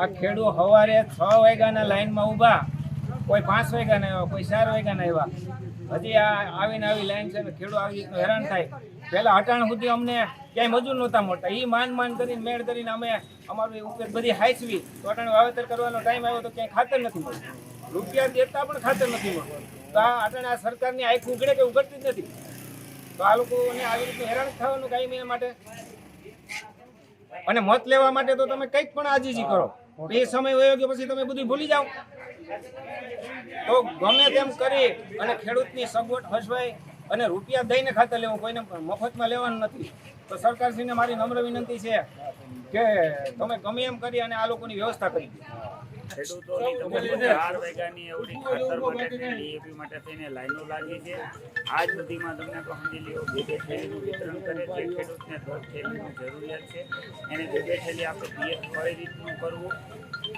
આ ખેડૂત સવારે 6 વાગ્યાના લાઈનમાં ઊભા, કોઈ 5 વાગ્યાના આવ્યા, કોઈ 4 વાગ્યાના આવ્યા, હજી આ આવીને આવી લાઈન છે ને ખેડૂત આવી રીતનું હેરાન થાય. પહેલા અટાણ સુધી અમને ક્યાંય મજૂર નહોતા મળતા, એ માન કરીને મેળ કરીને અમે અમારું ઉપર બધી હાઈસવી તો અટાણે વાવેતર કરવાનો ટાઈમ આવ્યો તો ક્યાંય ખાતર નથી મળતું, રૂપિયા દેતા પણ ખાતર નથી મળતું. તો આ અટાણે આ સરકારની આંખ ઉઘડે કે ઉઘડતી જ નથી. તો આ લોકોને આવી રીતનું હેરાન થવાનું કાંઈ એના માટે. અને મત લેવા માટે તો તમે કંઈક પણ આજીજી કરો, એ સમય વયો ગયો પછી તમે બધું ભૂલી જાઓ. તો ગમે તેમ કરી અને ખેડૂતની સગવડ હસવાય અને રૂપિયા દઈને ખાતર લેવું, કોઈને મફતમાં લેવાનું નથી. તો સરકારશ્રીને મારી નમ્ર વિનંતી છે કે તમે ગમે એમ કરી અને આ લોકોની વ્યવસ્થા કરી દો. ખેડૂતોની તમને 4 વાગ્યાની એવડી ખાતર માટે ડીએપી માટે થઈને લાઈનો લાગી છે. આજ સુધીમાં તમને સમજી લ્યો 2 થેલીનું વિતરણ કરે છે. ખેડૂતને 10 થેલીની જરૂરિયાત છે, એને 2 થેલી આપણે પીએફ કઈ રીતનું કરવું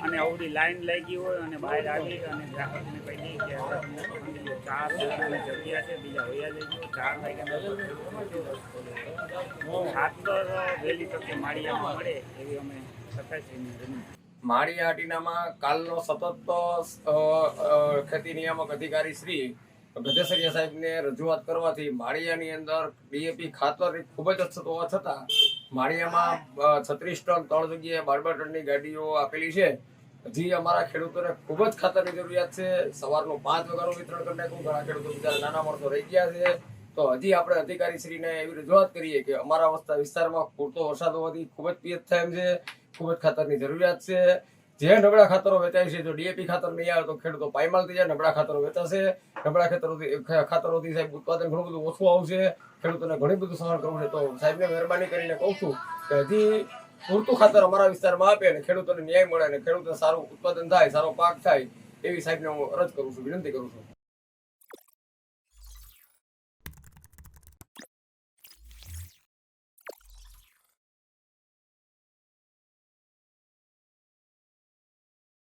અને અવડી લાઈન લાગી હોય અને બહાર આવી અને ગ્રાહકને કહી દઈએ કે તમને સમજી લો 4 વાગ્યાની જગ્યા છે, બીજા વયા લઈ ગયો 4 વાગ્યા ખાતર વહેલી તકે માળિયામાં મળે એવી અમે સરકારશ્રીને વિનંતી. માળિયાહાટીનામાં કાલનો સતત ખેતી નિયામક અધિકારી શ્રી ગધેસરિયા સાહેબને રજૂઆત કરવાથી માળિયાની અંદર ડીએપી ખાતરની ખૂબ જ અછત હોવા છતાં માળિયામાં 36 ટન 3 જગ્યાએ 12 ટનની ગાડીઓ આપેલી છે. હજી અમારા ખેડૂતોને ખૂબ જ ખાતરની જરૂરિયાત છે. સવારનું 5 વાગ્યાનું વિતરણ કરી નાખ્યું, ઘણા ખેડૂતો બીજા નાના માણસો રહી ગયા છે. તો હજી આપણે અધિકારીશ્રીને એવી રજૂઆત કરીએ કે અમારા વિસ્તારમાં પૂરતો વરસાદ હોવાથી ખૂબ જ પિયત થાય એમ છે, ખૂબ જ ખાતરની જરૂરિયાત છે. જે નબળા ખાતરો વેચાય છે, જો ડીએપી ખાતર નહીં આવે તો ખેડૂતો પાયમાલ થઈ જાય, નબળા ખાતરો વેચાશે. નબળા ખાતરોથી સાહેબ ઉત્પાદન ઘણું બધું ઓછું આવશે, ખેડૂતોને ઘણું બધું સહન કરવું છે. તો સાહેબને મહેરબાની કરીને કહું છું કે હજી પૂરતું ખાતર અમારા વિસ્તારમાં આપે અને ખેડૂતોને ન્યાય મળે અને ખેડૂતોને સારું ઉત્પાદન થાય, સારો પાક થાય એવી સાહેબને હું અરજ કરું છું, વિનંતી કરું છું.